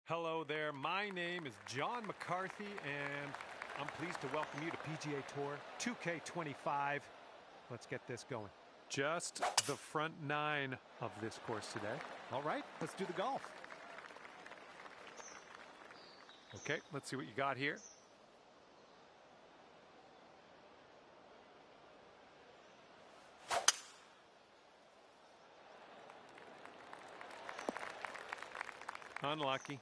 Hello there, my name is John McCarthy and I'm pleased to welcome you to PGA Tour 2K25. Let's get this going. Just the front 9 of this course today. All right, let's do the golf. Okay, let's see what you got here. Unlucky.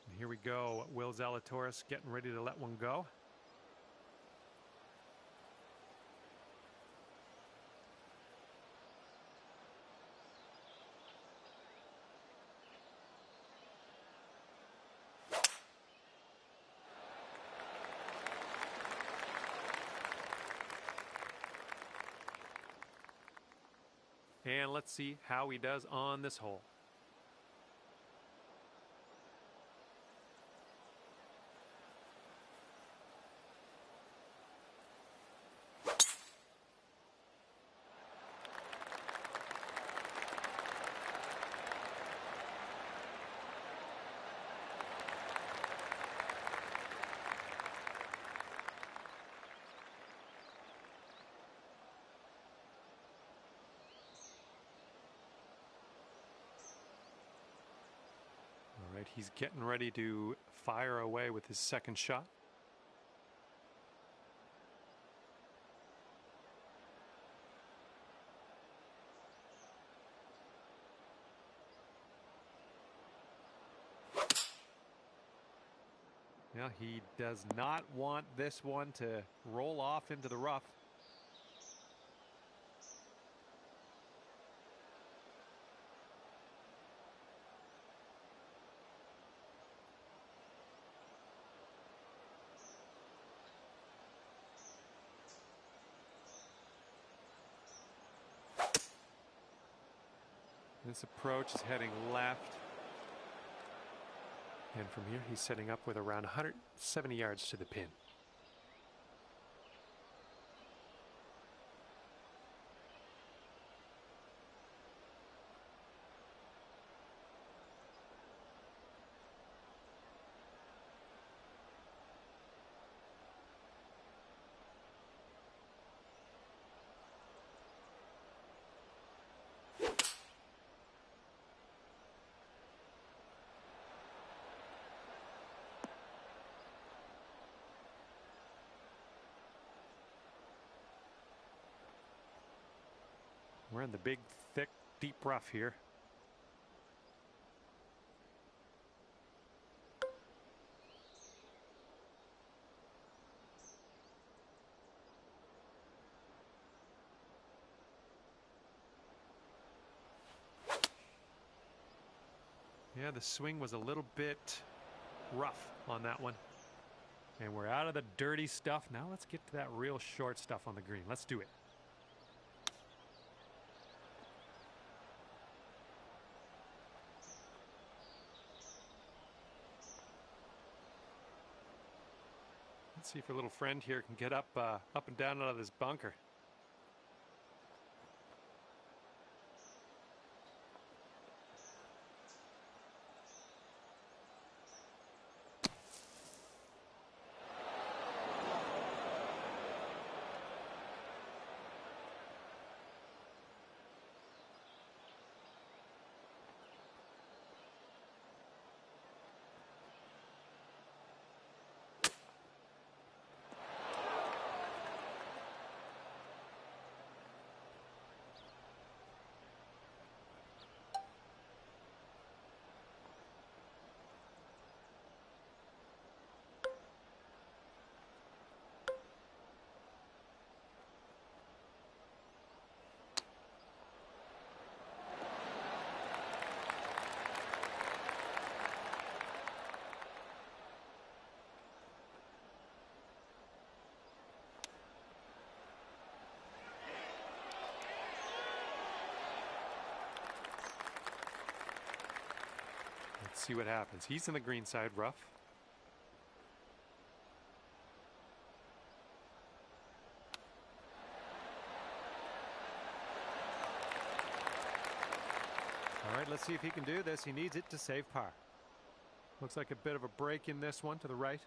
And here we go. Will Zalatoris getting ready to let one go. And let's see how he does on this hole. All right, he's getting ready to fire away with his second shot. Now he does not want this one to roll off into the rough. This approach is heading left. And from here, he's setting up with around 170 yards to the pin. We're in the big, thick, deep rough here. Yeah, the swing was a little bit rough on that one. And we're out of the dirty stuff. Now let's get to that real short stuff on the green. Let's do it. Let's see if our little friend here can get up and down out of this bunker. Let's see what happens. He's in the green side rough. All right, let's see if he can do this. He needs it to save par. Looks like a bit of a break in this one to the right.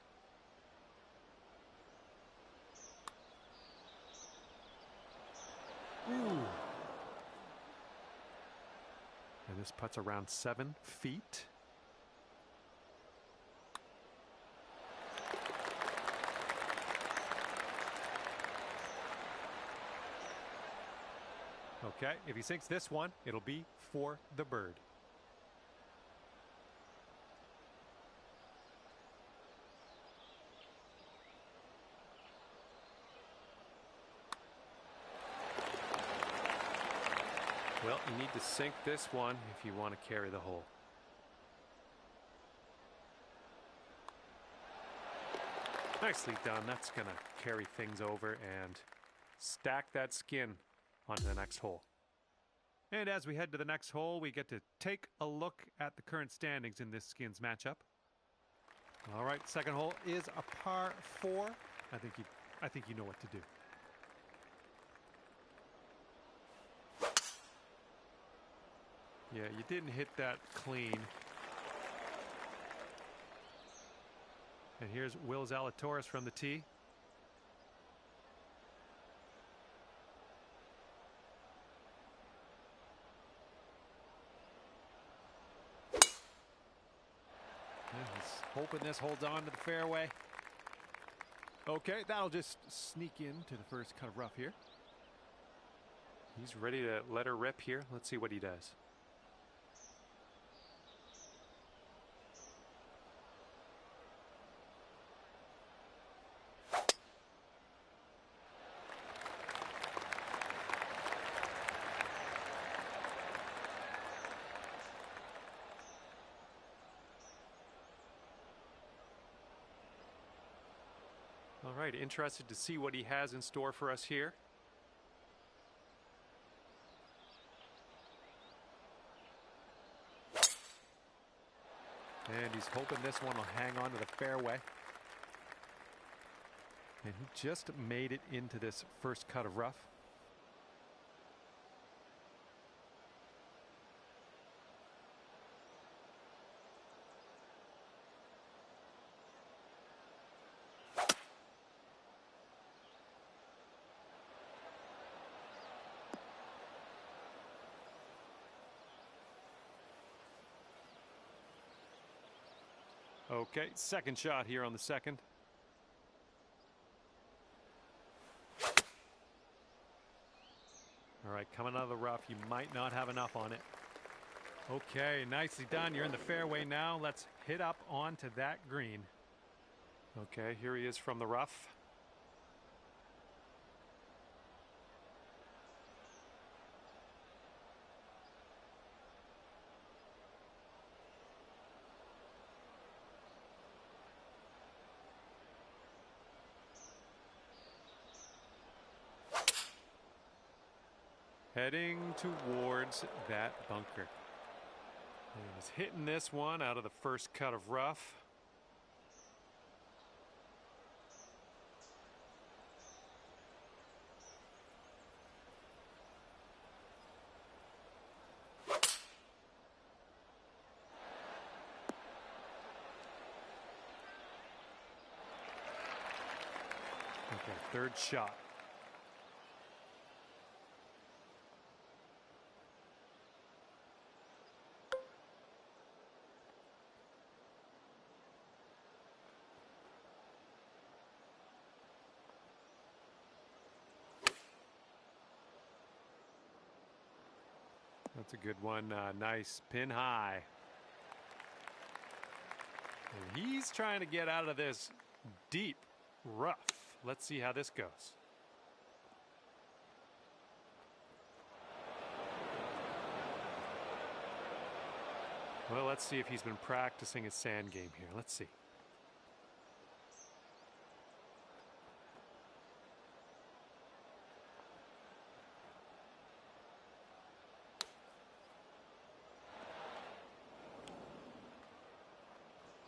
Ooh. And this putt's around 7 feet. Okay, if he sinks this one, it'll be for the bird. Well, you need to sink this one if you want to carry the hole. Nicely done. That's going to carry things over and stack that skin onto the next hole. And as we head to the next hole, we get to take a look at the current standings in this skins matchup. All right, second hole is a par 4. I think you know what to do. Yeah, you didn't hit that clean. And here's Will Zalatoris from the tee. He's hoping this holds on to the fairway. Okay, that'll just sneak into the first cut of rough here. He's ready to let her rip here. Let's see what he does. All right, interested to see what he has in store for us here. And he's hoping this one will hang on to the fairway. And he just made it into this first cut of rough. Okay, second shot here on the second. All right, coming out of the rough, you might not have enough on it. Okay, nicely done. You're in the fairway now. Let's hit up onto that green. Okay, here he is from the rough. heading towards that bunker. And he's hitting this one out of the first cut of rough. Okay, third shot. That's a good one. Nice pin high. And he's trying to get out of this deep rough. Let's see how this goes. Well, let's see if he's been practicing his sand game here. Let's see.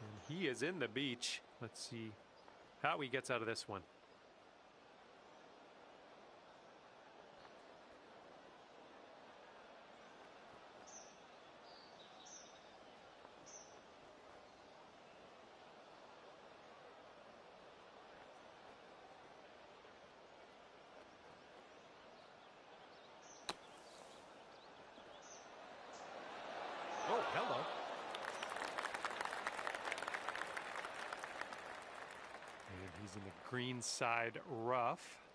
And he is in the beach. Let's see how he gets out of this one. Oh, hello. And he's in the green side rough.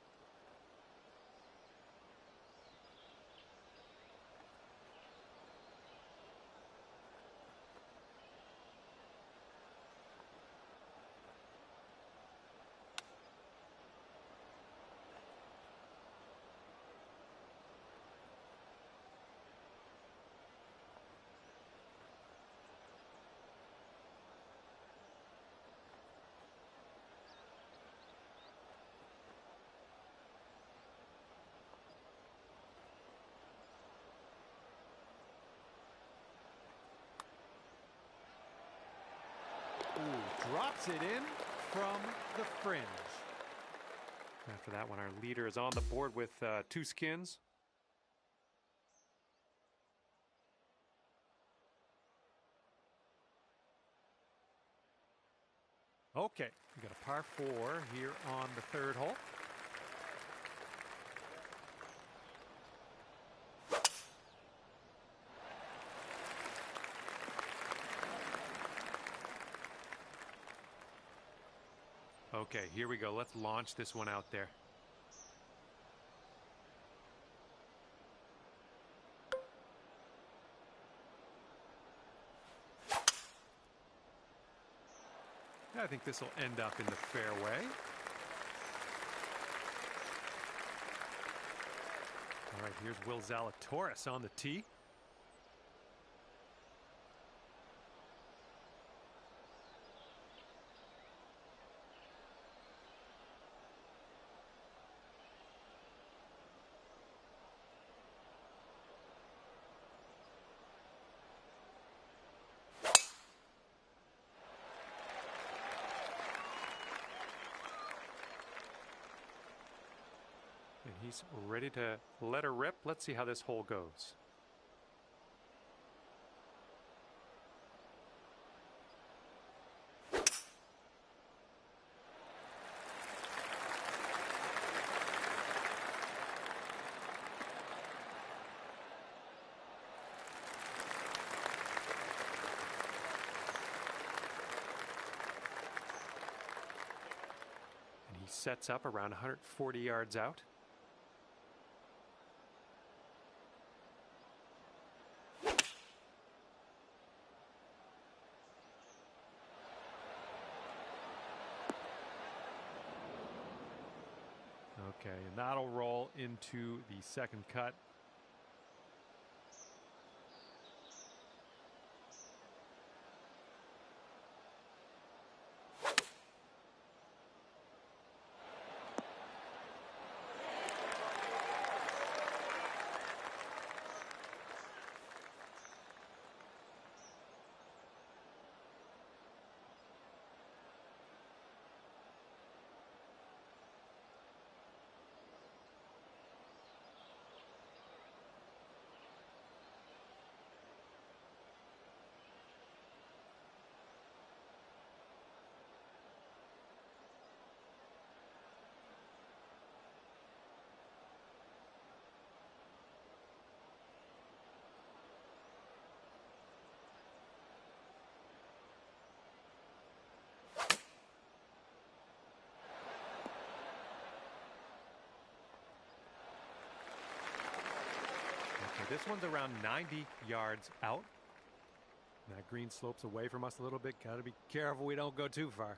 Ooh, drops it in from the fringe. After that one, our leader is on the board with 2 skins. Okay, we got a par 4 here on the 3rd hole. Okay, here we go. Let's launch this one out there. I think this will end up in the fairway. All right, here's Will Zalatoris on the tee. And he's ready to let her rip. Let's see how this hole goes. And he sets up around 140 yards out. Okay, and that'll roll into the second cut. This one's around 90 yards out. That green slopes away from us a little bit. Got to be careful we don't go too far.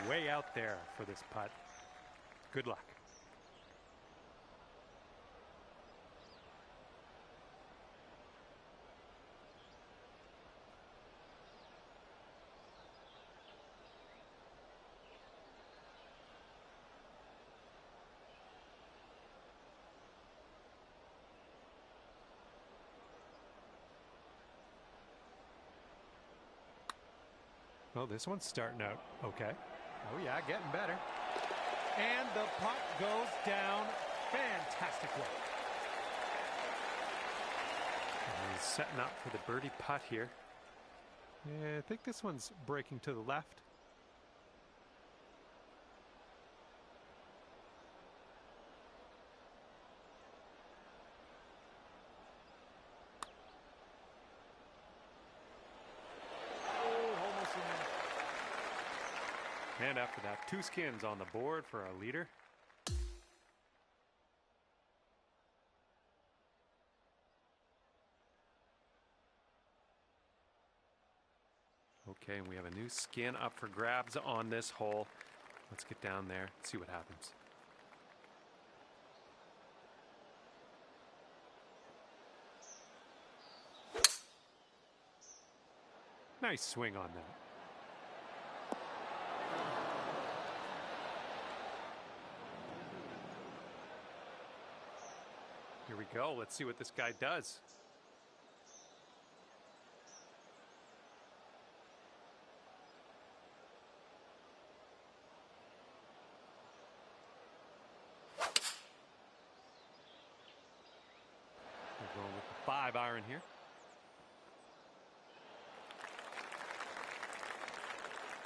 Way out there for this putt. Good luck. Well, this one's starting out okay. Oh yeah, getting better. And the putt goes down fantastically. And he's setting up for the birdie putt here. Yeah, I think this one's breaking to the left. And after that, 2 skins on the board for our leader. Okay, and we have a new skin up for grabs on this hole. Let's get down there, see what happens. Nice swing on that. Here we go. Let's see what this guy does. We're going with the 5-iron here.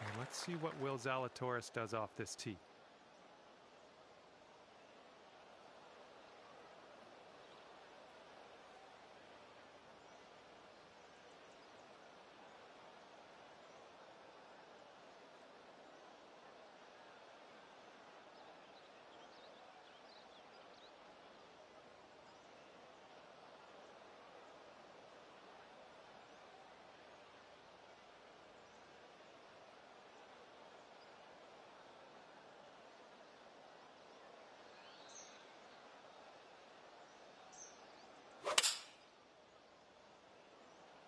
And let's see what Will Zalatoris does off this tee.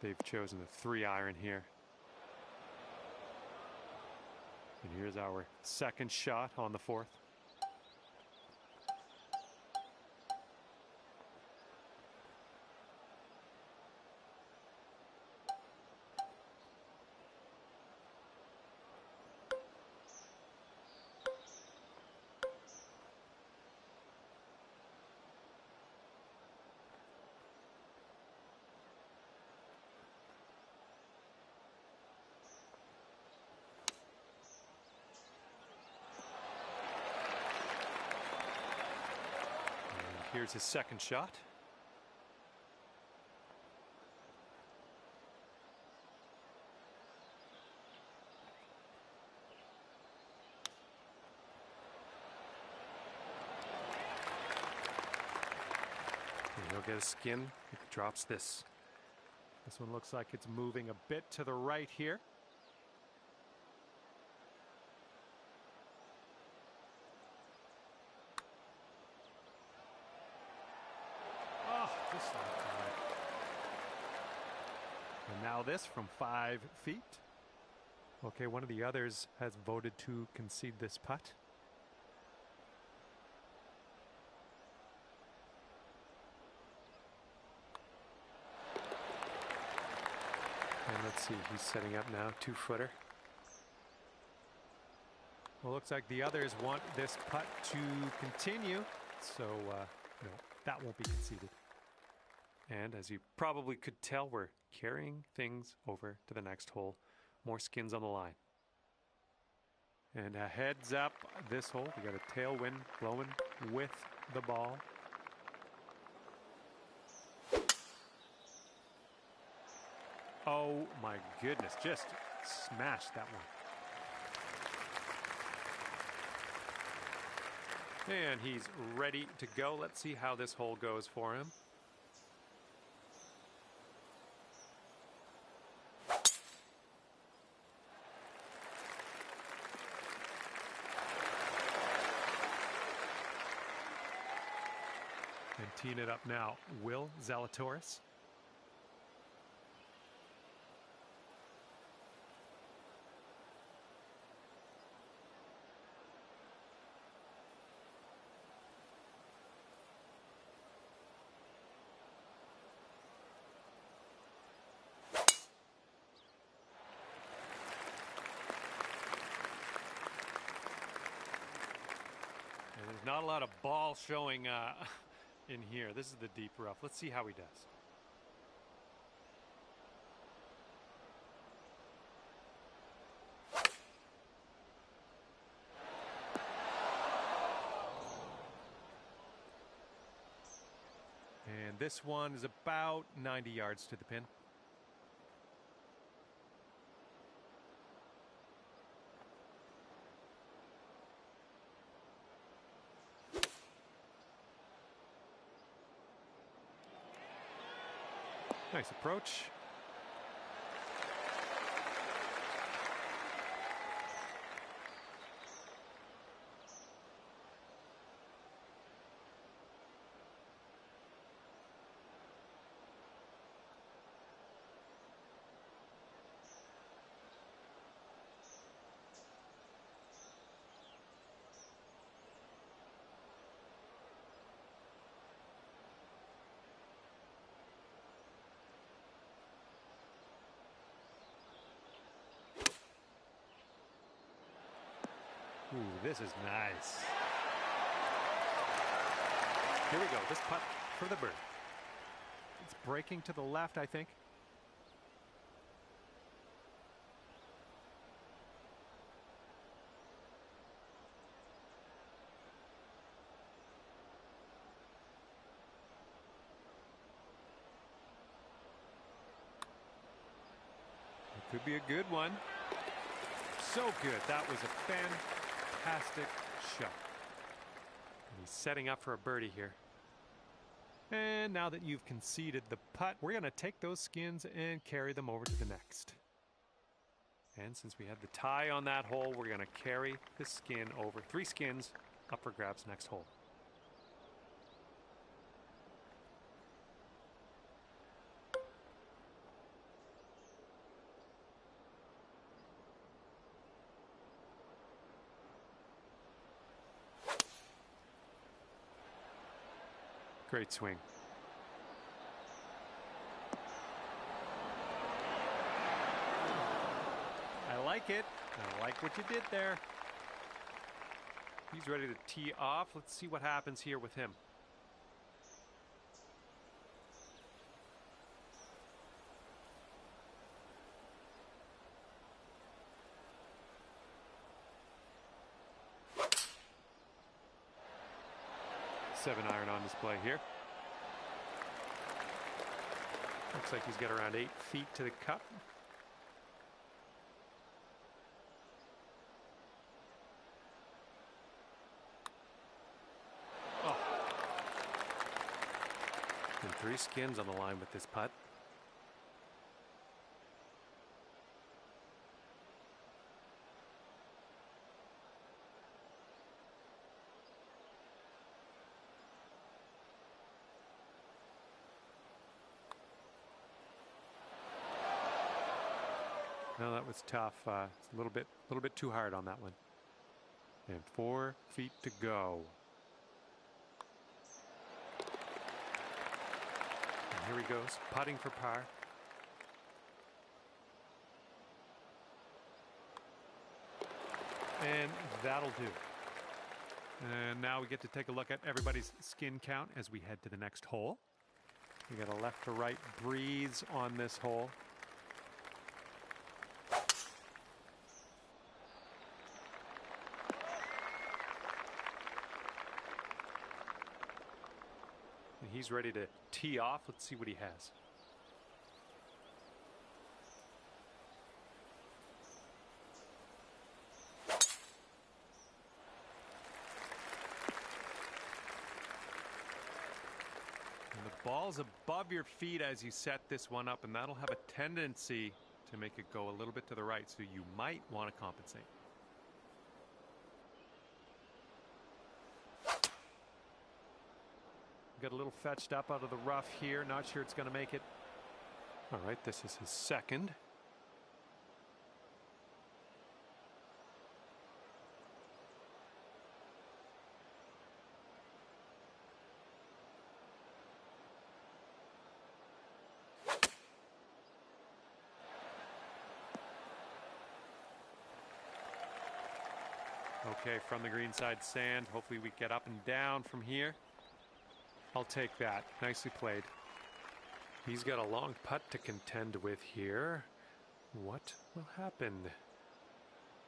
They've chosen the 3-iron here. And here's our second shot on the 4th. Here's his second shot. And he'll get a skin if he drops this. This one looks like it's moving a bit to the right here. And now this from 5 feet. Okay, one of the others has voted to concede this putt. Let's see, he's setting up now, 2-footer. Well, looks like the others want this putt to continue, so no, that won't be conceded. And as you probably could tell, we're carrying things over to the next hole. More skins on the line. And a heads up this hole. We got a tailwind blowing with the ball. Oh my goodness, just smashed that one. And he's ready to go. Let's see how this hole goes for him. And teeing it up now, Will Zalatoris. And there's not a lot of ball showing in here. This is the deep rough. Let's see how he does. And this one is about 90 yards to the pin. Nice approach. Ooh, this is nice. Here we go. This putt for the bird. It's breaking to the left, I think. It could be a good one. So good. That was a fantastic shot. And he's setting up for a birdie here. And now that you've conceded the putt, we're going to take those skins and carry them over to the next. And since we had the tie on that hole, we're going to carry the skin over. 3 skins up for grabs next hole. Great swing. I like it. I like what you did there. He's ready to tee off. Let's see what happens here with him. Seven iron on display here. Looks like he's got around 8 feet to the cup. Oh. And 3 skins on the line with this putt. No, that was tough. It's a little bit too hard on that one. And 4 feet to go. And here he goes, putting for par. And that'll do. And now we get to take a look at everybody's skin count as we head to the next hole. We got a left to right breeze on this hole. And he's ready to tee off. Let's see what he has. Ball's above your feet as you set this one up, and that'll have a tendency to make it go a little bit to the right, so you might want to compensate. Got a little fetched up out of the rough here. Not sure it's going to make it. All right, this is his second. Okay, from the green side sand. Hopefully we get up and down from here. I'll take that. Nicely played. He's got a long putt to contend with here. What will happen?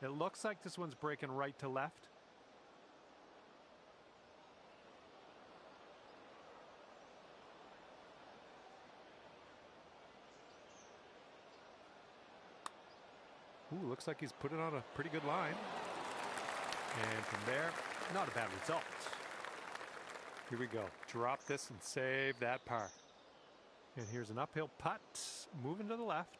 It looks like this one's breaking right to left. Ooh, looks like he's put it on a pretty good line. And from there, not a bad result. Here we go. Drop this and save that par. And here's an uphill putt, moving to the left.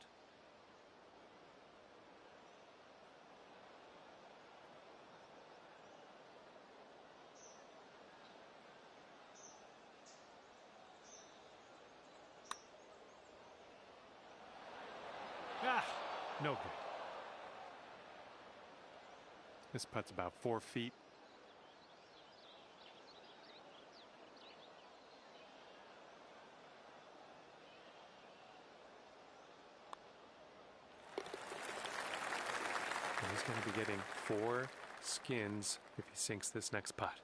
Ah, no good. This putt's about 4 feet. And he's going to be getting 4 skins if he sinks this next putt.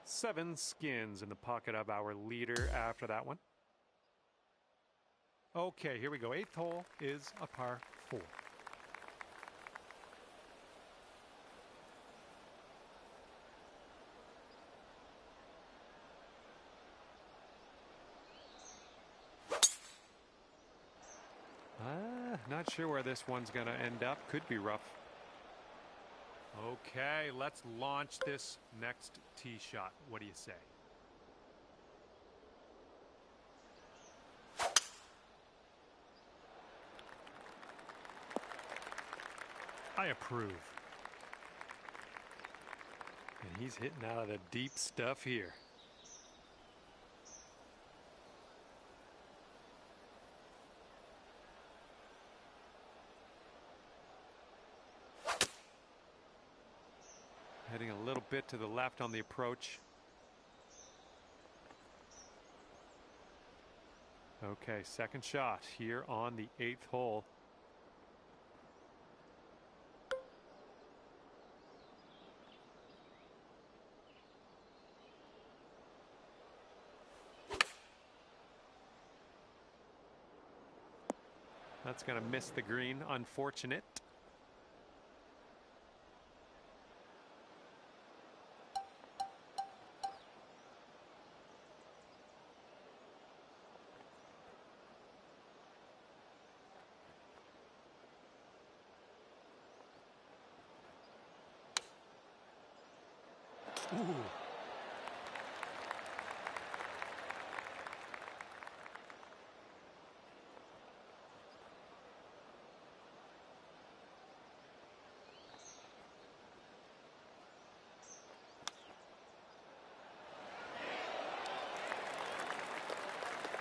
Seven skins in the pocket of our leader after that one. Okay, here we go. 8th hole is a par 4. Not sure where this one's going to end up. Could be rough. Okay, let's launch this next tee shot. What do you say? I approve. And he's hitting out of the deep stuff here. Heading a little bit to the left on the approach. Okay, second shot here on the 8th hole. That's going to miss the green. Unfortunate. Ooh.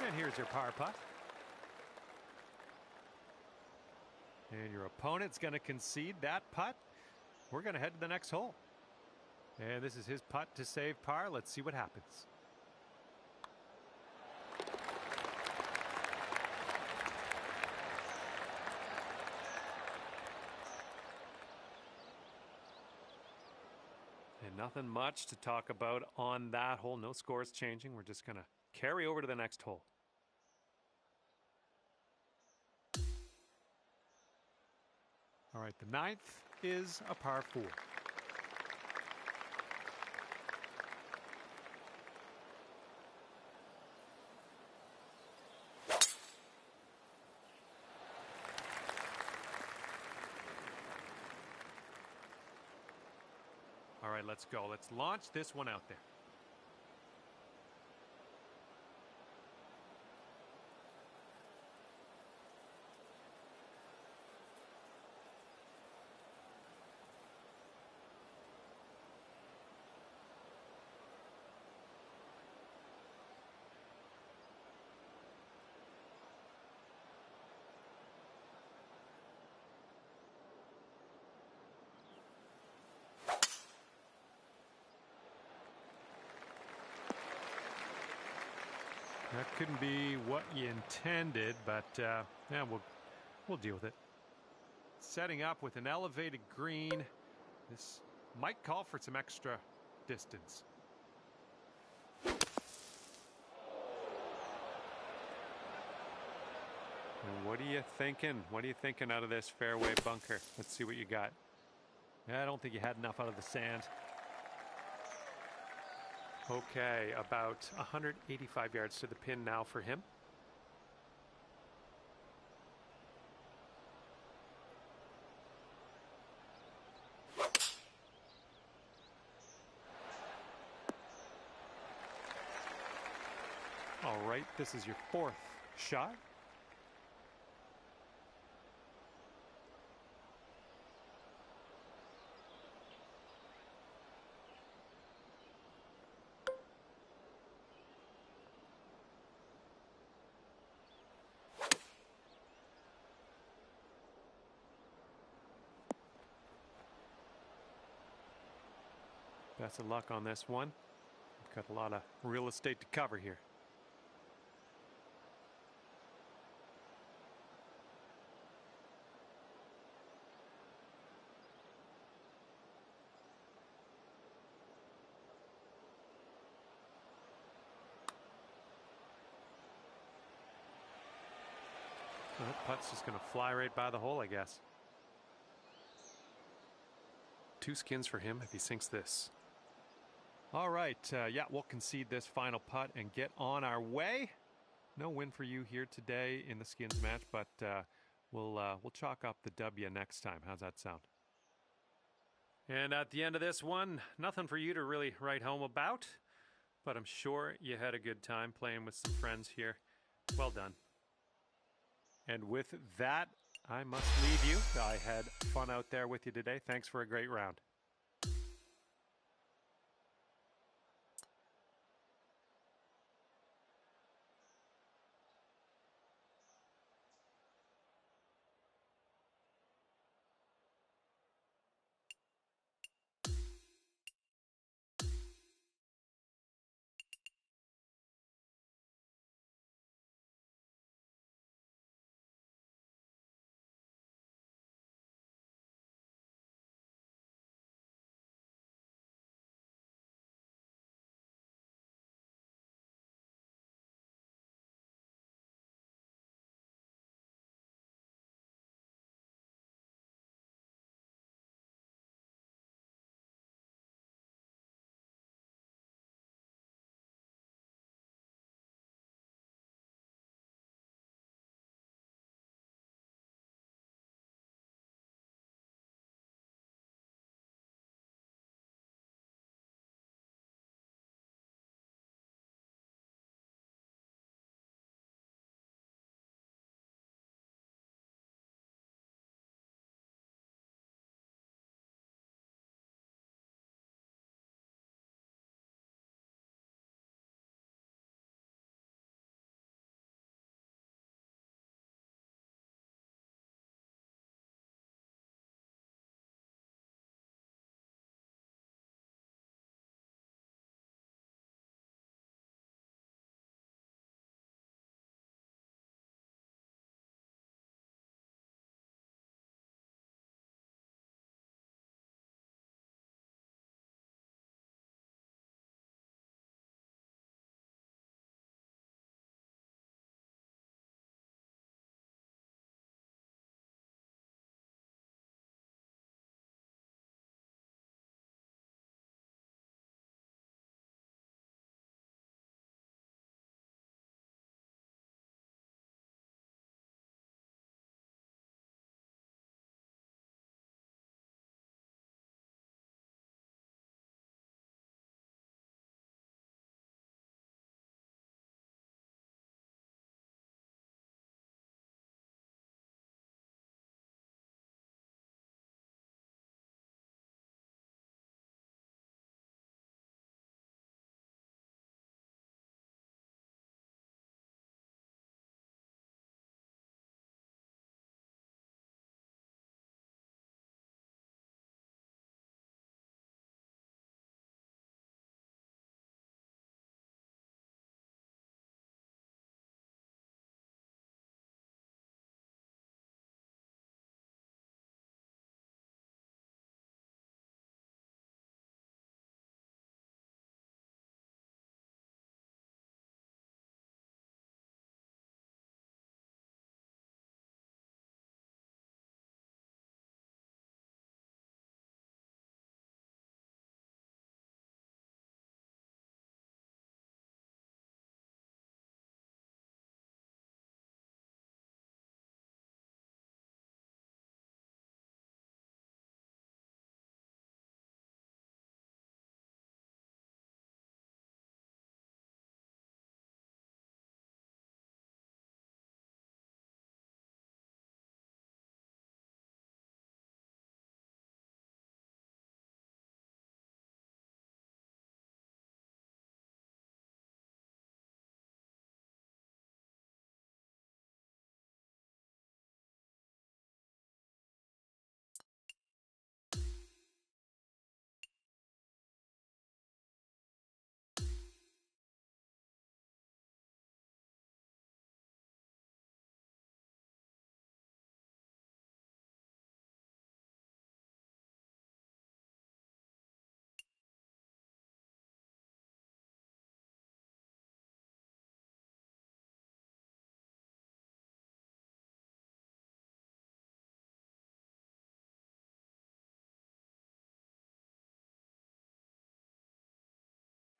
And here's your par putt. And your opponent's going to concede that putt. We're going to head to the next hole. And this is his putt to save par. Let's see what happens. Nothing much to talk about on that hole. No scores changing. We're just going to carry over to the next hole. All right, the 9th is a par 4. All right, let's go. Let's launch this one out there. That couldn't be what you intended, but yeah, we'll deal with it. Setting up with an elevated green. This might call for some extra distance. And what are you thinking? What are you thinking out of this fairway bunker? Let's see what you got. I don't think you had enough out of the sand. Okay, about 185 yards to the pin now for him. All right, this is your 4th shot. Best of luck on this one. We've got a lot of real estate to cover here. Well, that putt's just going to fly right by the hole, I guess. 2 skins for him if he sinks this. All right, yeah, we'll concede this final putt and get on our way. No win for you here today in the skins match, but we'll chalk up the W next time. How's that sound? And at the end of this one, nothing for you to really write home about, but I'm sure you had a good time playing with some friends here. Well done. And with that, I must leave you. I had fun out there with you today. Thanks for a great round.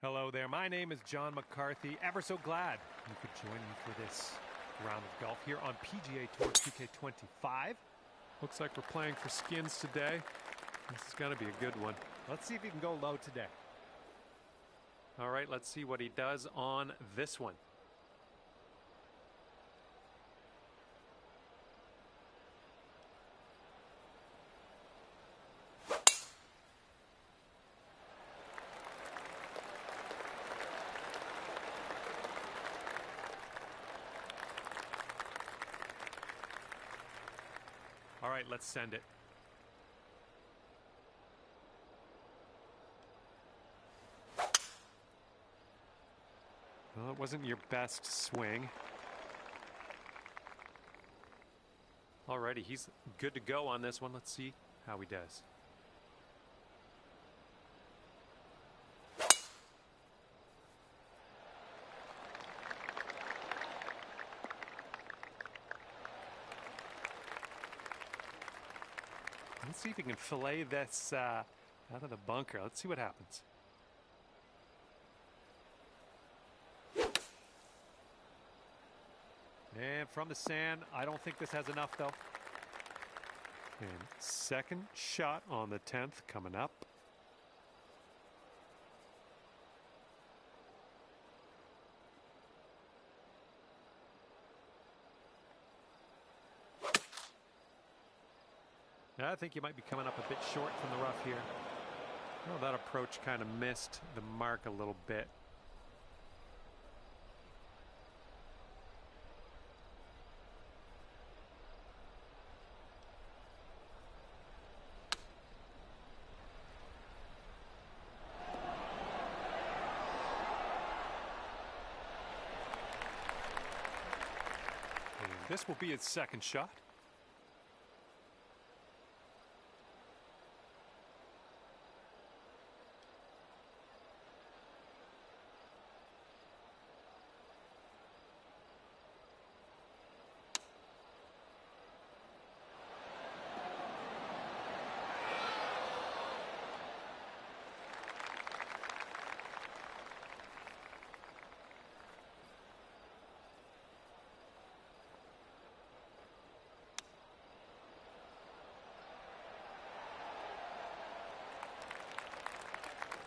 Hello there, my name is John McCarthy. Ever so glad you could join me for this round of golf here on PGA Tour 2K25. Looks like we're playing for skins today. This is going to be a good one. Let's see if he can go low today. All right, let's see what he does on this one. All right, let's send it. Well, it wasn't your best swing. Alrighty, he's good to go on this one. Let's see how he does. Let's see if he can fillet this out of the bunker. Let's see what happens. And from the sand, I don't think this has enough though. And second shot on the 10th coming up. I think you might be coming up a bit short from the rough here. Well, that approach kind of missed the mark a little bit. And this will be his second shot.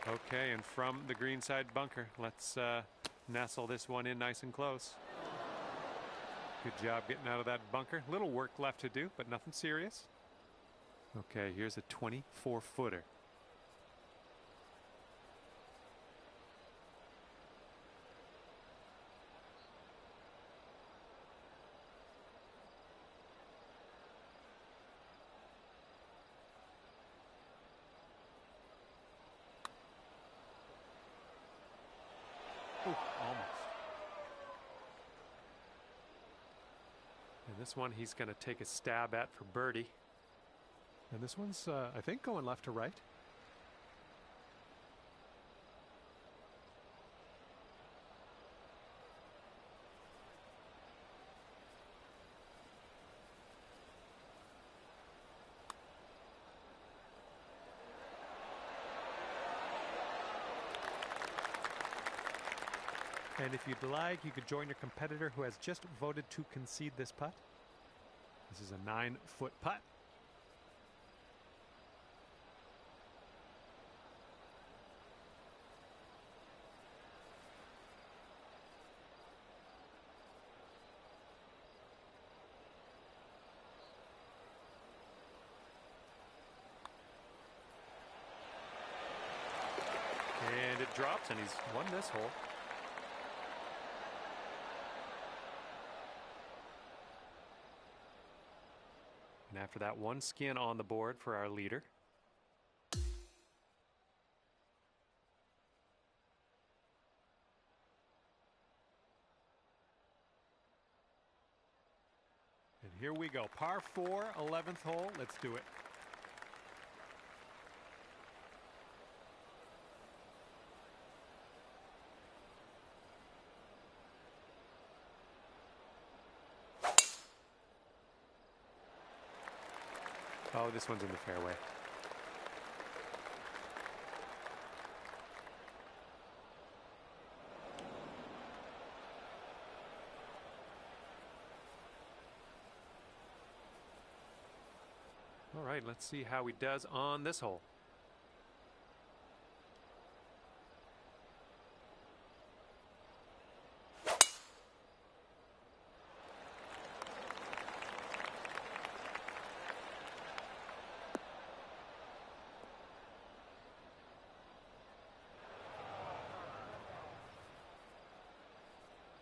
Okay, and from the greenside bunker, let's nestle this one in nice and close. Good job getting out of that bunker. Little work left to do, but nothing serious. Okay, here's a 24-footer. Ooh, almost. And this one he's going to take a stab at for birdie. And this one's, I think, going left to right. And if you'd like, you could join your competitor who has just voted to concede this putt. This is a 9-foot putt. And it drops, and he's won this hole. And after that, one skin on the board for our leader. And here we go. Par 4, 11th hole. Let's do it. Oh, this one's in the fairway. All right, let's see how he does on this hole.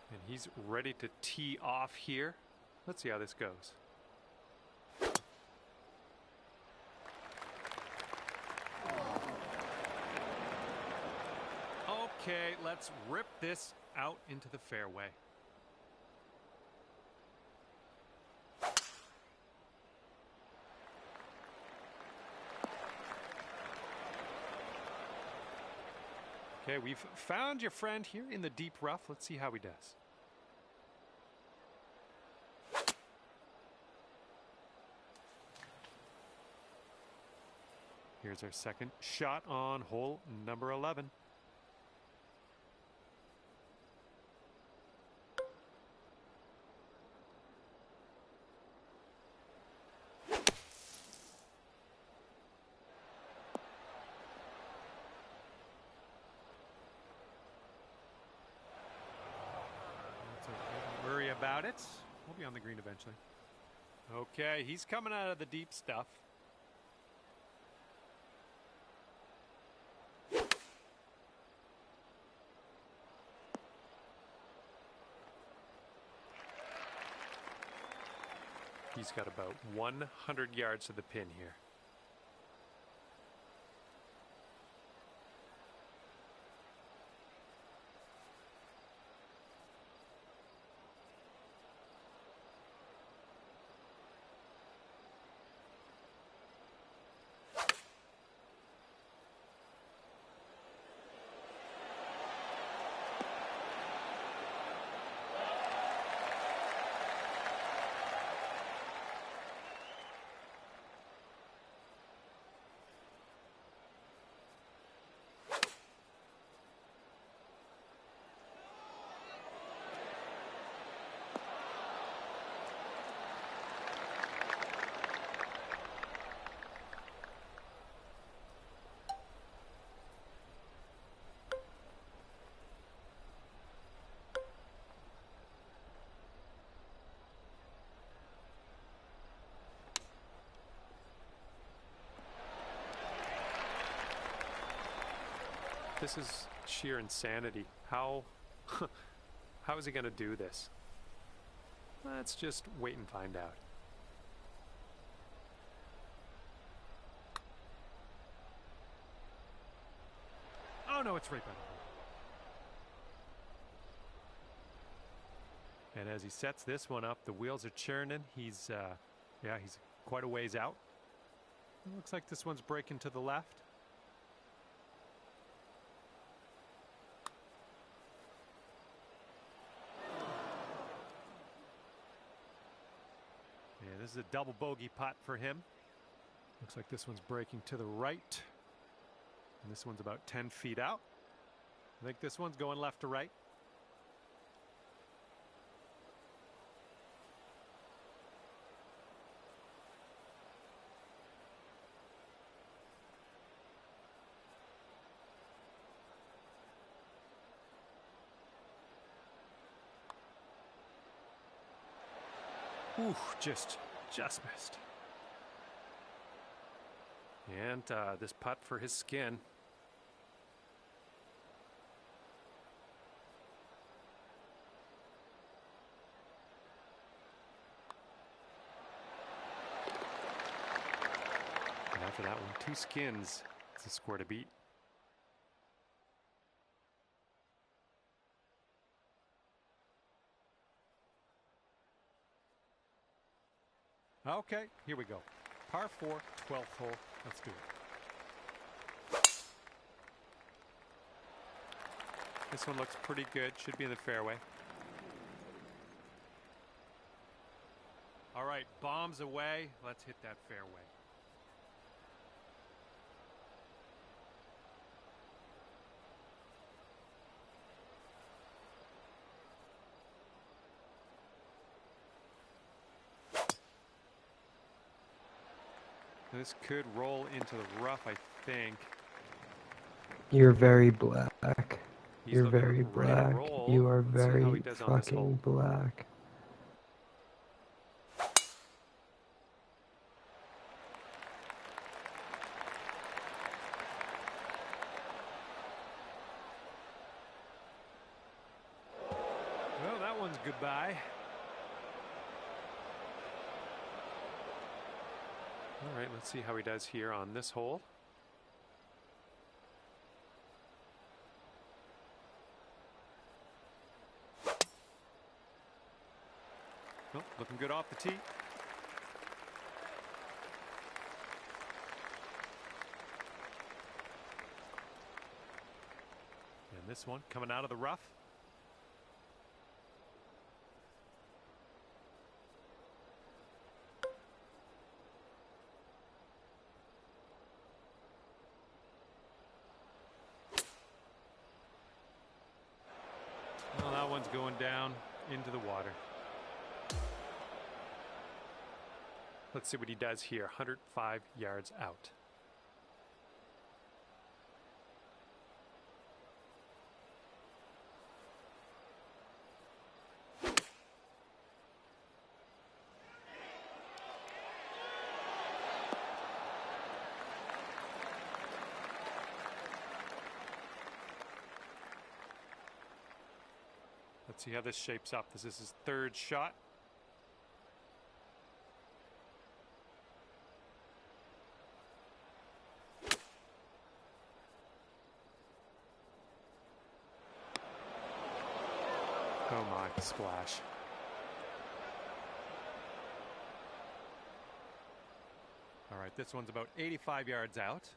And he's ready to tee off here. Let's see how this goes. Okay, let's rip this out into the fairway. Okay, we've found your friend here in the deep rough. Let's see how he does. Here's our second shot on hole number 11. Don't worry about it. We'll be on the green eventually. Okay, he's coming out of the deep stuff. He's got about 100 yards to the pin here. This is sheer insanity. How is he going to do this? Let's just wait and find out. Oh no, it's right by the hole. And as he sets this one up, the wheels are churning. He's quite a ways out. It looks like this one's breaking to the left. This is a double bogey putt for him. Looks like this one's breaking to the right. And this one's about 10 feet out. I think this one's going left to right. Ooh, just missed. And this putt for his skin. And after that one, 2 skins. It's a score to beat. Okay, here we go. Par 4, 12th hole. Let's do it. This one looks pretty good. Should be in the fairway. All right, bombs away. Let's hit that fairway. This could roll into the rough, I think. You're very black. He's You're looking very ready to black. roll. You are Let's see how very he does on this hole. fucking black. Well, that one's goodbye. All right, let's see how he does here on this hole. Oh, looking good off the tee. And this one coming out of the rough. Well, that one's going down into the water. Let's see what he does here. 105 yards out. Let's see how this shapes up. This is his third shot. Oh my, splash. All right, this one's about 85 yards out.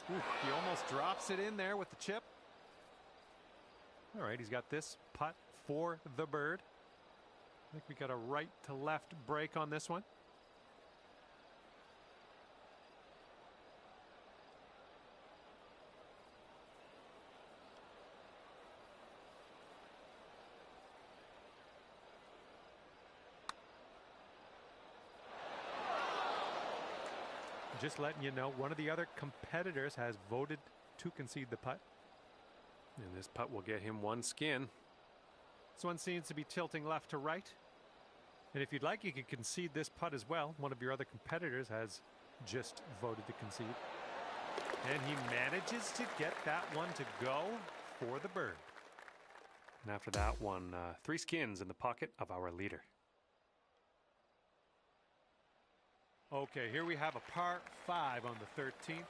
Ooh, he almost drops it in there with the chip. All right, he's got this putt for the bird. I think we got a right to left break on this one. Just letting you know, one of the other competitors has voted to concede the putt. And this putt will get him one skin. This one seems to be tilting left to right. And if you'd like, you could concede this putt as well. One of your other competitors has just voted to concede. And he manages to get that one to go for the bird. And after that one, 3 skins in the pocket of our leader. Okay, here we have a par 5 on the 13th.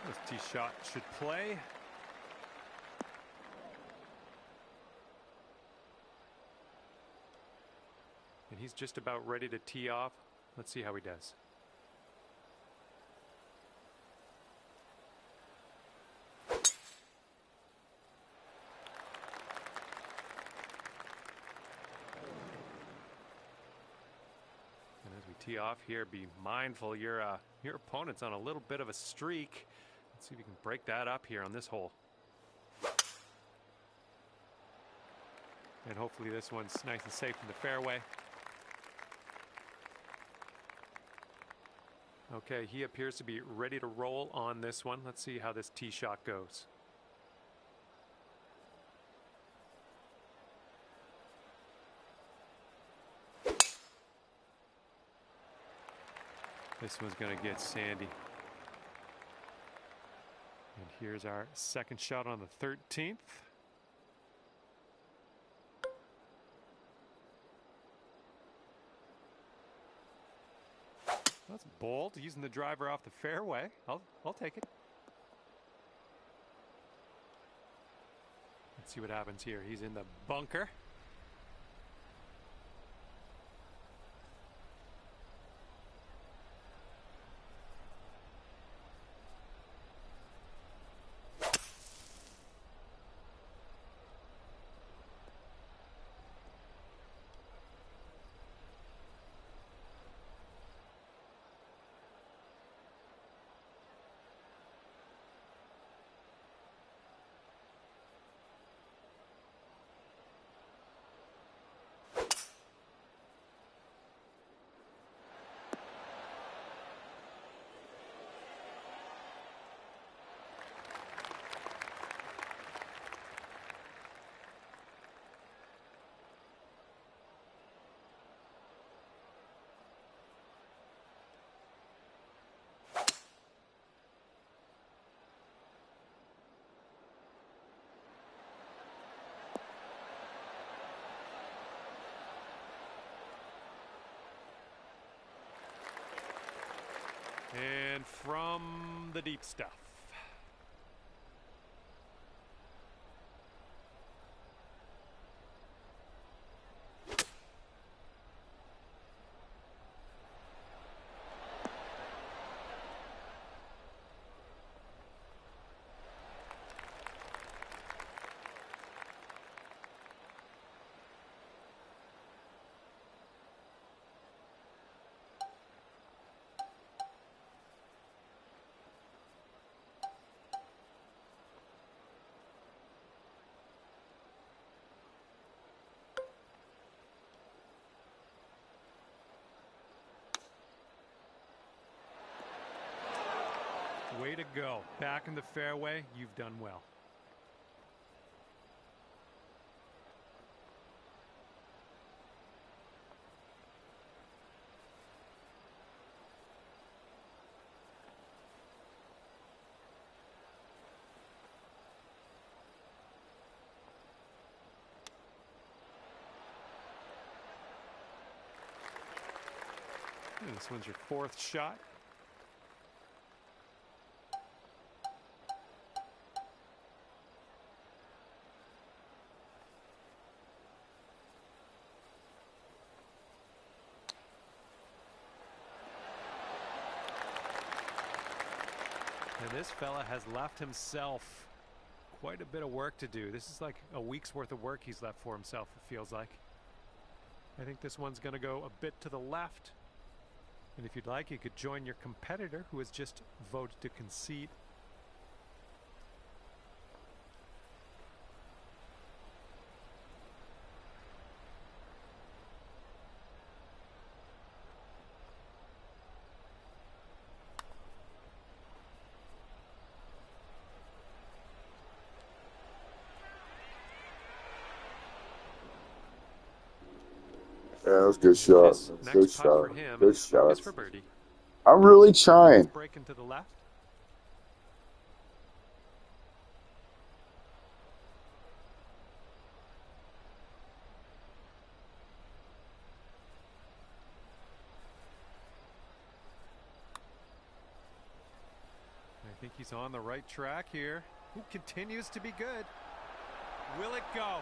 This tee shot should play. And he's just about ready to tee off. Let's see how he does. Tee off here, be mindful your opponent's on a little bit of a streak. Let's see if you can break that up here on this hole. And hopefully this one's nice and safe in the fairway. Okay, he appears to be ready to roll on this one. Let's see how this tee shot goes. This one's going to get sandy. And Here's our second shot on the 13th. That's bold, using the driver off the fairway. I'll take it. Let's see what happens here. He's in the bunker. And from the deep stuff. Way to go. Back in the fairway. You've done well. And this one's your fourth shot. And this fella has left himself quite a bit of work to do. This is like a week's worth of work he's left for himself, it feels like. I think this one's going to go a bit to the left. And if you'd like, you could join your competitor who has just voted to concede. Yeah, that was a good shot. Good shot. Good shot. For birdie. I'm really trying. Breaking to the left. I think he's on the right track here. Who continues to be good? Will it go?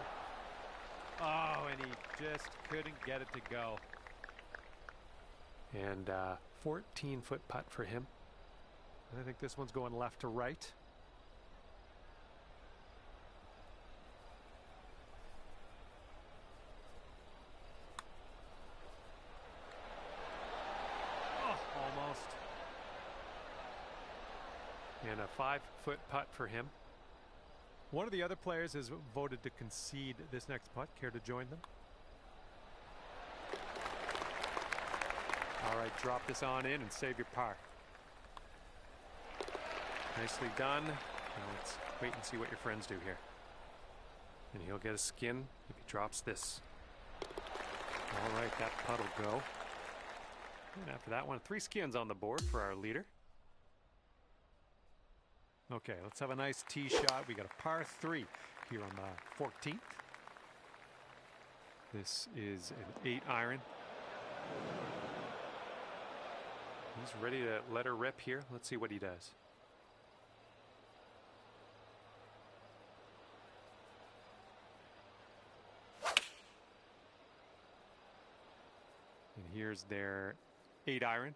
Oh, and he just couldn't get it to go. And 14-foot putt for him. I think this one's going left to right. Oh, almost. And a 5-foot putt for him. One of the other players has voted to concede this next putt. Care to join them? All right, drop this on in and save your par. Nicely done. Now let's wait and see what your friends do here. And he'll get a skin if he drops this. All right, that putt will go. And after that one, 3 skins on the board for our leader. Okay, let's have a nice tee shot. We got a par 3 here on the 14th. This is an 8-iron. He's ready to let her rip here. Let's see what he does. And here's their 8-iron.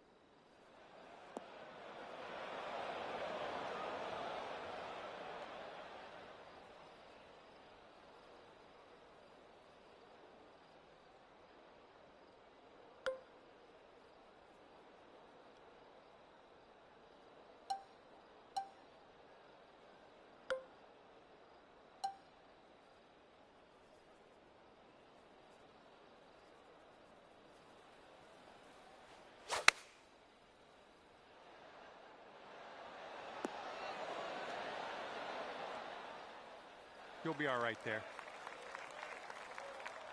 You'll be all right there.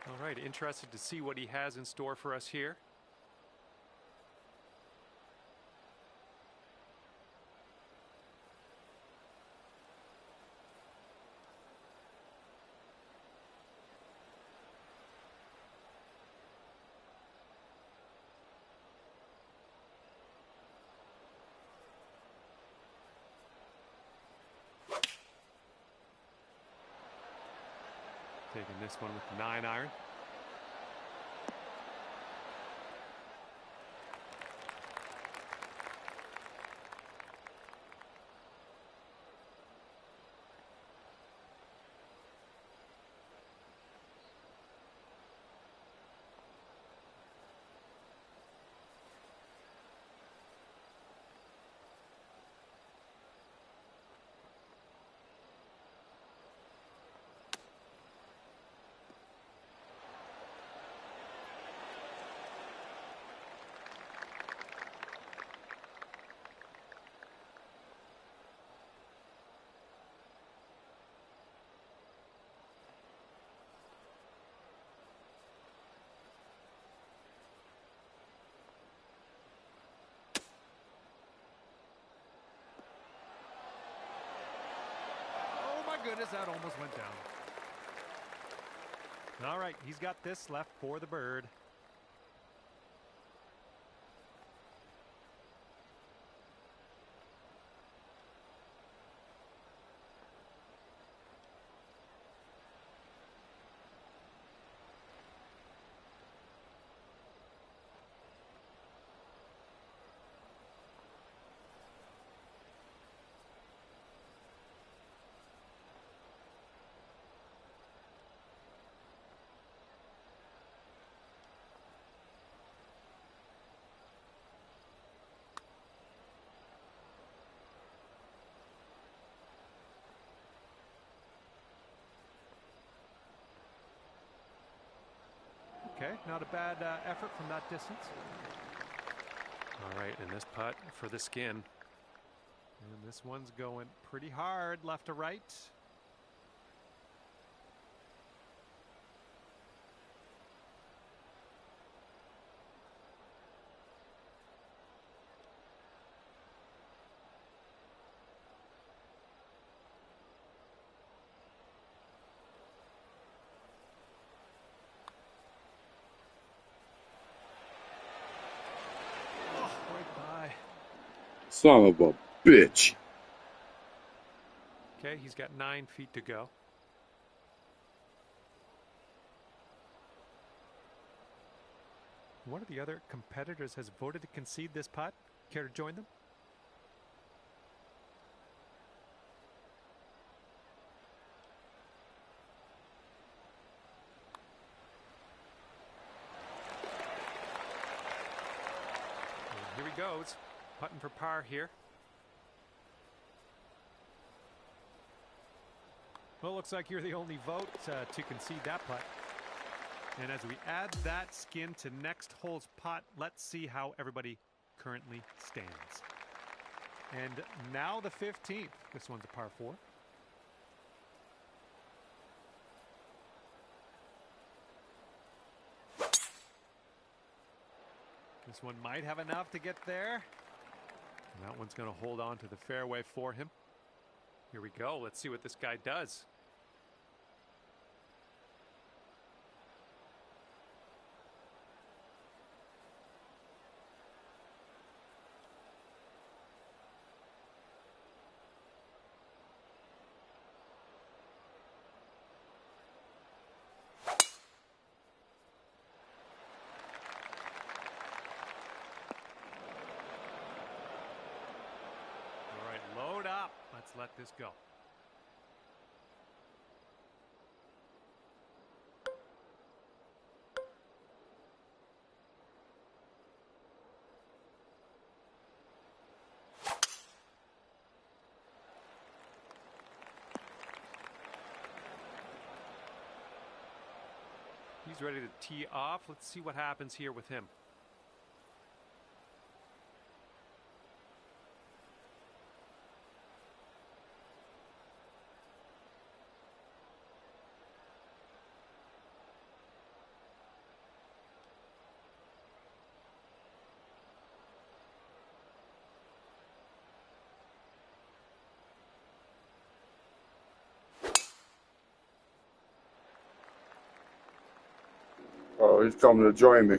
All right, interested to see what he has in store for us here. Taking this one with the 9-iron. Goodness, that almost went down. All right, he's got this left for the bird. Okay, not a bad effort from that distance. All right, and this putt for the skin. And this one's going pretty hard left to right. Son of a bitch. Okay, he's got 9 feet to go. One of the other competitors has voted to concede this putt. Care to join them? And here he goes, putting for par here. Well, looks like you're the only vote to concede that putt. And as we add that skin to next hole's putt, let's see how everybody currently stands. And now the 15th. This one's a par 4. This one might have enough to get there. And that one's going to hold on to the fairway for him. Here we go. Let's see what this guy does. Load up. Let's let this go. He's ready to tee off. Let's see what happens here with him. Oh, he's coming to join me.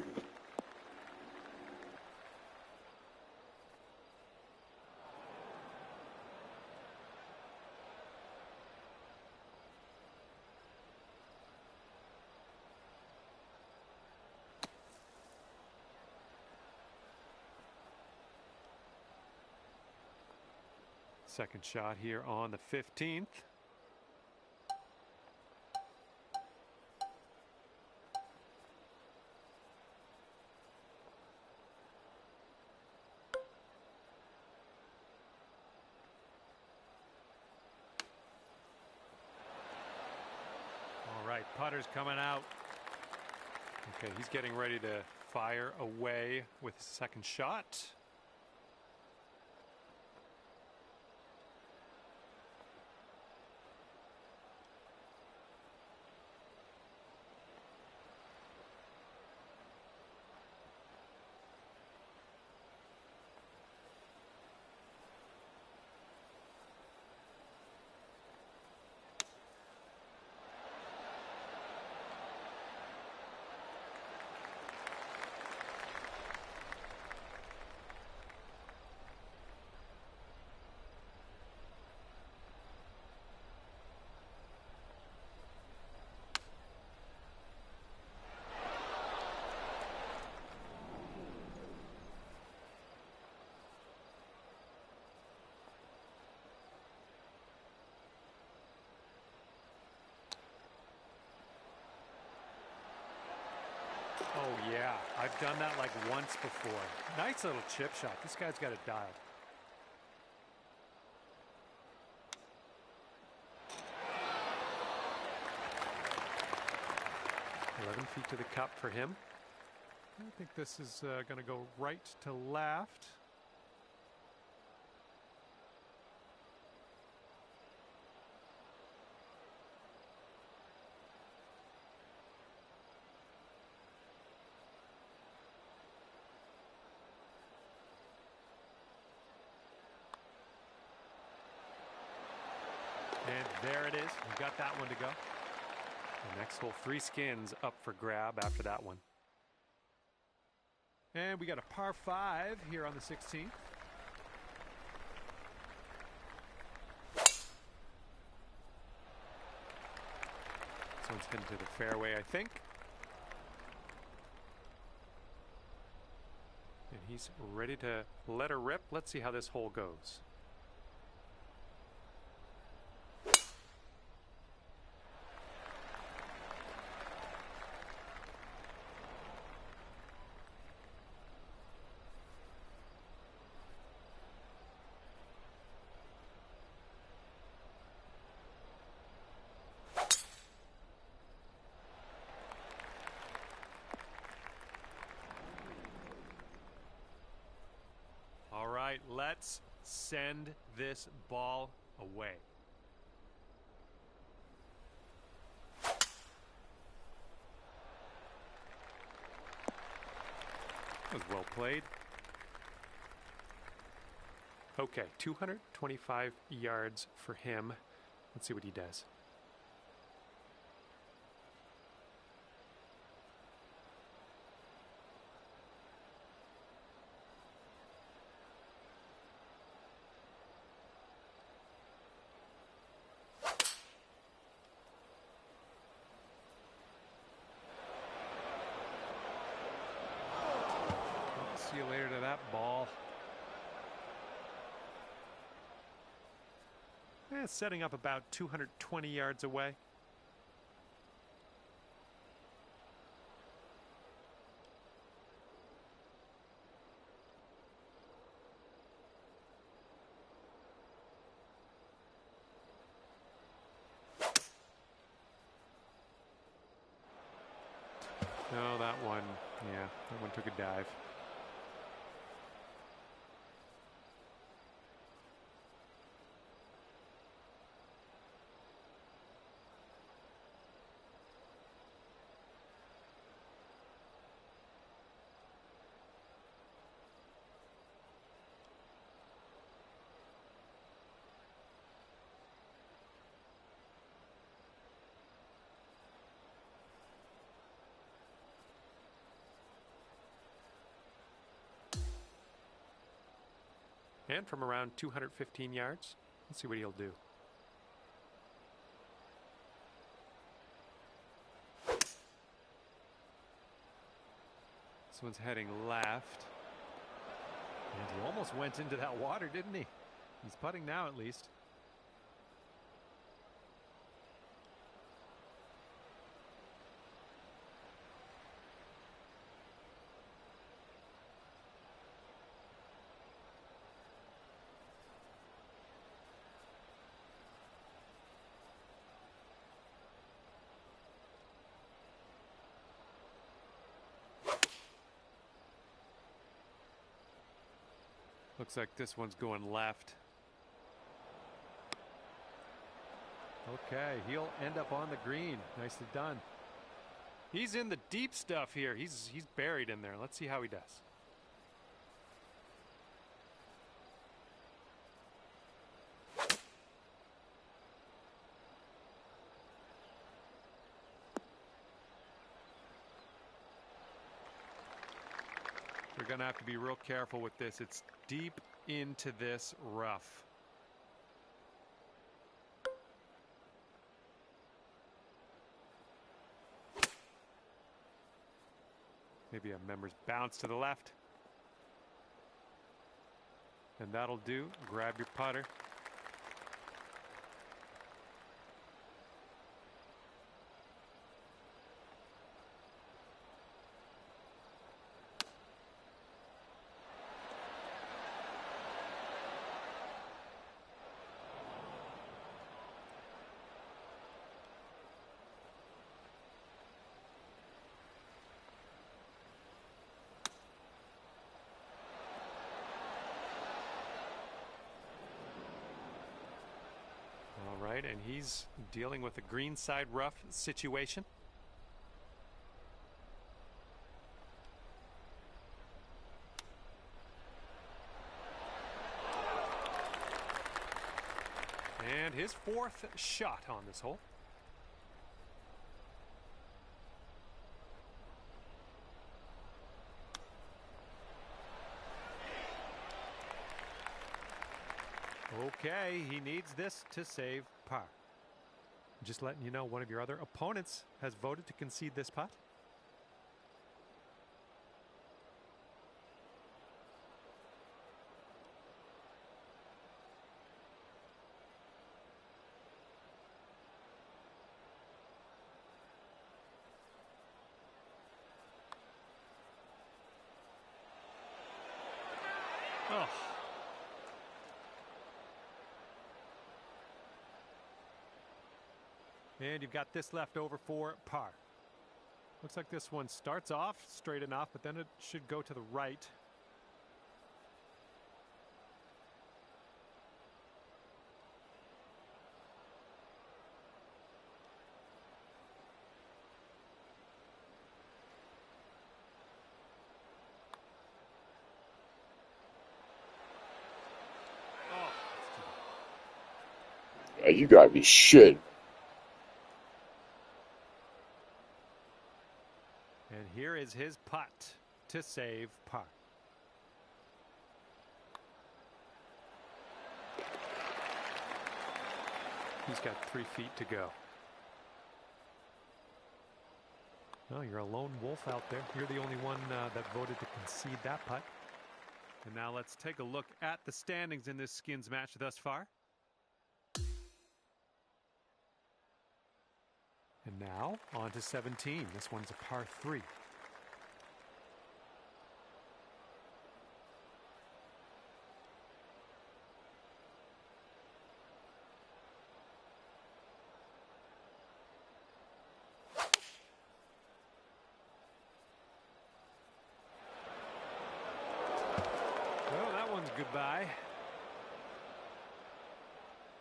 Second shot here on the 15th. All right, putter's coming out. Okay, he's getting ready to fire away with his second shot. Oh, yeah. I've done that like once before. Nice little chip shot. This guy's got it dialed. $11 to the cup for him. I think this is going to go right to left. And there it is. We got that one to go. The next hole, 3 skins up for grab after that one. And we got a par 5 here on the 16th. This one's heading to the fairway, I think. And he's ready to let her rip. Let's see how this hole goes. All right, let's send this ball away. That was well played. Okay, 225 yards for him. Let's see what he does. See you later to that ball. Setting up about 220 yards away. No, that one took a dive. And from around 215 yards, let's see what he'll do. This one's heading left. And he almost went into that water, didn't he? He's putting now, at least. Looks like this one's going left. Okay, he'll end up on the green. Nicely done. He's in the deep stuff here. He's buried in there. Let's see how he does. We're going to have to be real careful with this. It's deep into this rough. Maybe a member's bounce to the left. And that'll do. Grab your putter. Right, and he's dealing with a greenside rough situation. And his fourth shot on this hole. Okay, he needs this to save par. Just letting you know, one of your other opponents has voted to concede this putt. Oh. And you've got this left over for par. Looks like this one starts off straight enough, but then it should go to the right. Hey, you gotta be shit. And here is his putt to save par. He's got 3 feet to go. Well, you're a lone wolf out there. You're the only one that voted to concede that putt. And now let's take a look at the standings in this skins match thus far. And now on to 17. This one's a par 3. Well, that one's goodbye.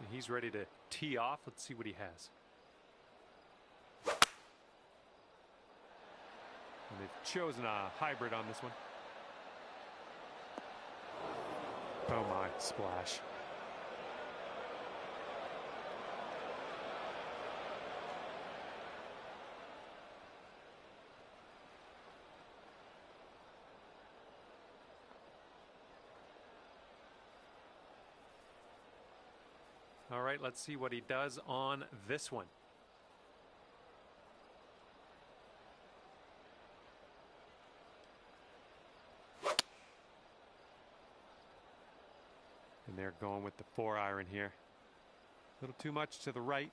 And he's ready to tee off. Let's see what he has. And they've chosen a hybrid on this one. Oh my, splash. All right, let's see what he does on this one. And they're going with the 4-iron here. A little too much to the right.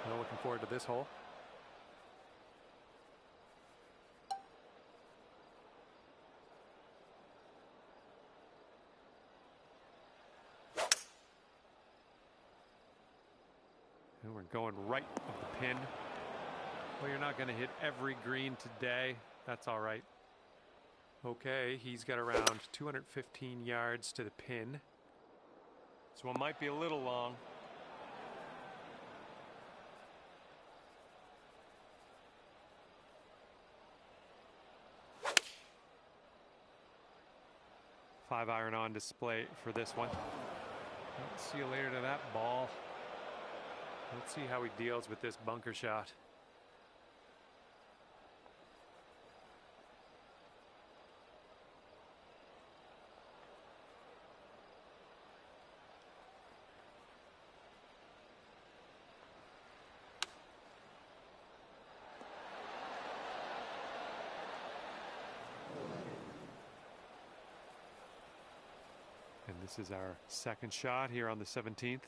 Well, looking forward to this hole. And we're going right of the pin. Well, you're not going to hit every green today. That's all right. Okay, he's got around 215 yards to the pin. This one might be a little long. Five-iron on display for this one. Let's see you later to that ball. Let's see how he deals with this bunker shot. And this is our second shot here on the 17th.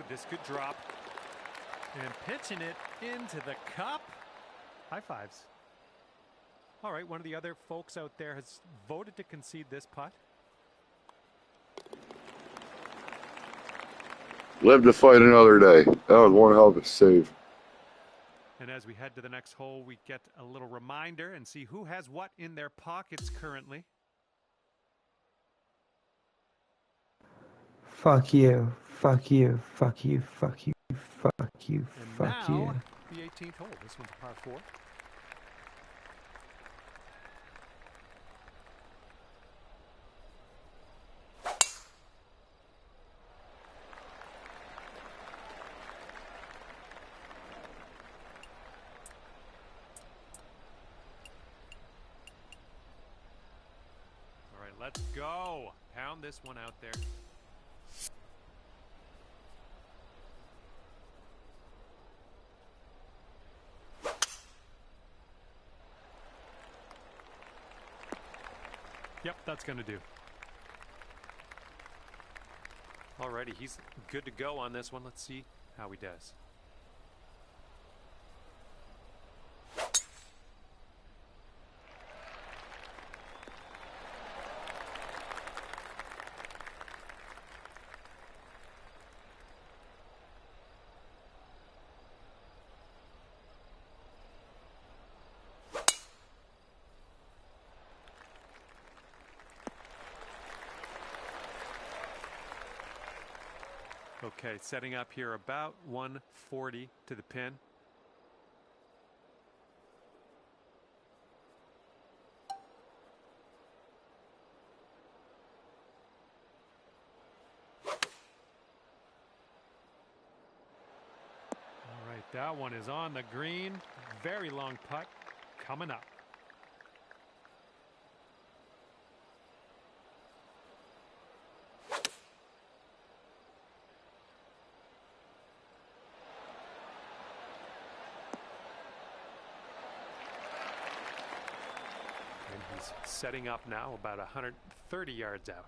This could drop. And pitching it into the cup. High fives. All right, one of the other folks out there has voted to concede this putt. Live to fight another day. That was one hell of a save. And as we head to the next hole, we get a little reminder and see who has what in their pockets currently. Fuck you. Fuck you. Fuck you. Fuck you. Fuck you. And Fuck now, you. the 18th hole. This one's a par 4. All right, let's go. Pound this one out there. Yep, that's going to do. Alrighty, he's good to go on this one. Let's see how he does. Okay, setting up here about 140 to the pin. All right, that one is on the green. Very long putt coming up. He's setting up now about 130 yards out.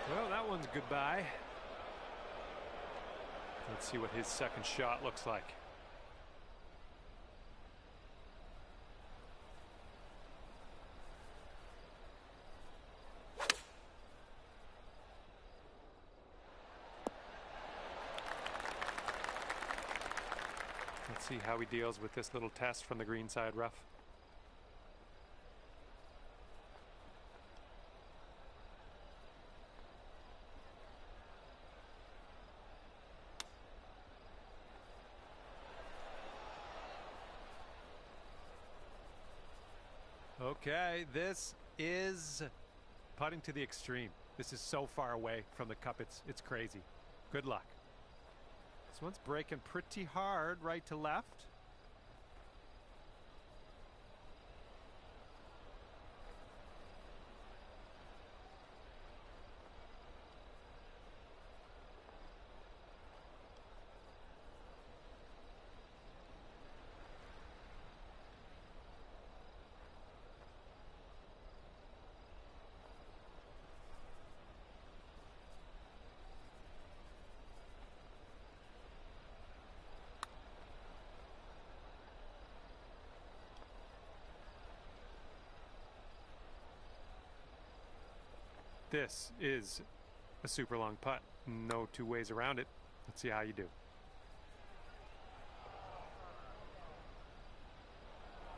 Well, that one's goodbye. Let's see what his second shot looks like. Let's see how he deals with this little test from the green side rough. Okay, this is putting to the extreme. This is so far away from the cup, it's crazy. Good luck. This one's breaking pretty hard right to left. This is a super long putt. No two ways around it. Let's see how you do.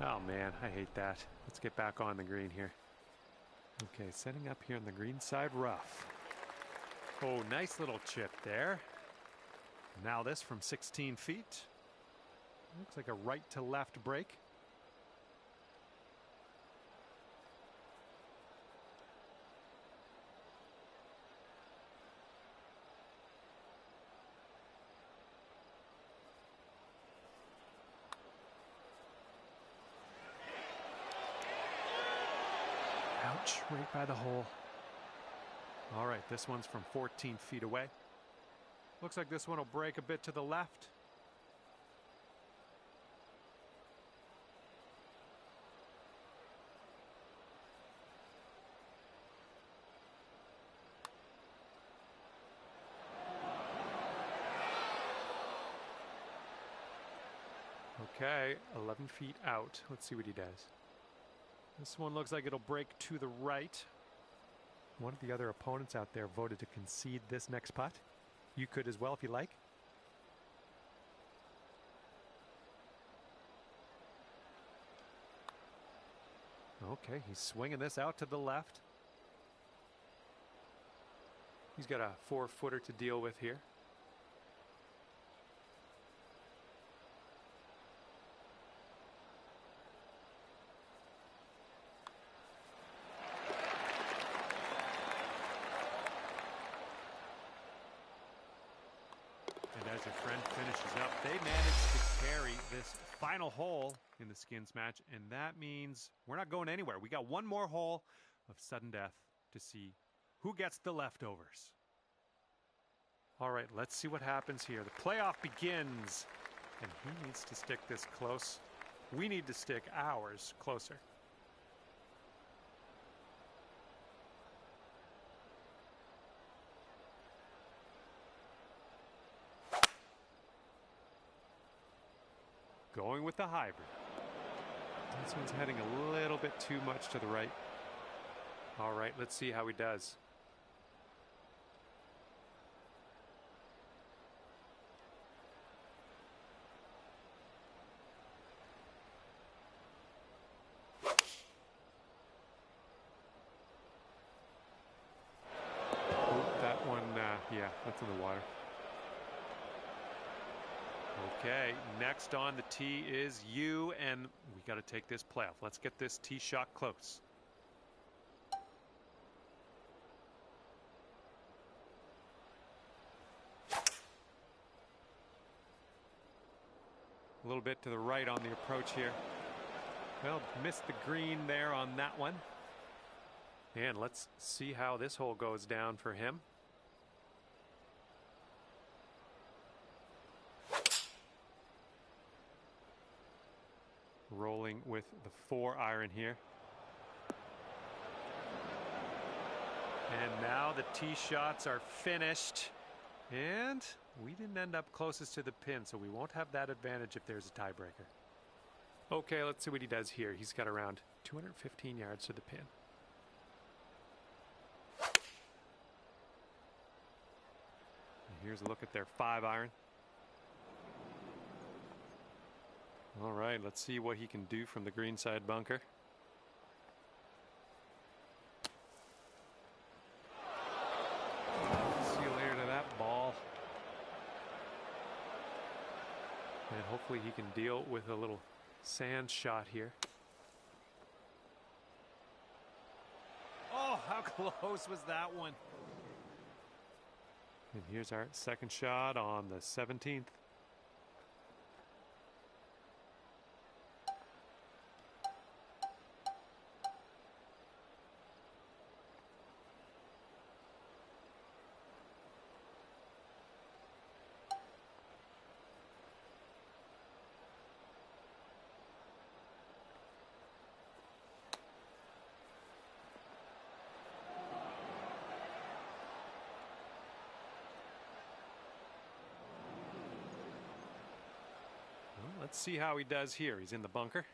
Oh man, I hate that. Let's get back on the green here. Okay, setting up here on the green side rough. Oh, nice little chip there. Now this from 16 feet. Looks like a right to left break. Ouch, right by the hole. All right, this one's from 14 feet away. Looks like this one will break a bit to the left. Okay, 11 feet out. Let's see what he does. This one looks like it'll break to the right. One of the other opponents out there voted to concede this next putt. You could as well if you like. Okay, he's swinging this out to the left. He's got a 4-footer to deal with here. And as your friend finishes up, they managed to carry this final hole in the skins match, and that means we're not going anywhere. We got one more hole of sudden death to see who gets the leftovers. All right, let's see what happens here. The playoff begins, and he needs to stick this close. We need to stick ours closer. Going with the hybrid. This one's heading a little bit too much to the right. All right, let's see how he does. Oh, that one, yeah, that's in the water. Okay, next on the tee is you, and we got to take this playoff. Let's get this tee shot close. A little bit to the right on the approach here. Well, missed the green there on that one. And let's see how this hole goes down for him. Rolling with the 4-iron here. And now the tee shots are finished. And we didn't end up closest to the pin, so we won't have that advantage if there's a tiebreaker. Okay, let's see what he does here. He's got around 215 yards to the pin. And here's a look at their 5-iron. All right, let's see what he can do from the greenside bunker. See you later to that ball. And hopefully he can deal with a little sand shot here. Oh, how close was that one? And here's our second shot on the 17th. Let's see how he does here. He's in the bunker.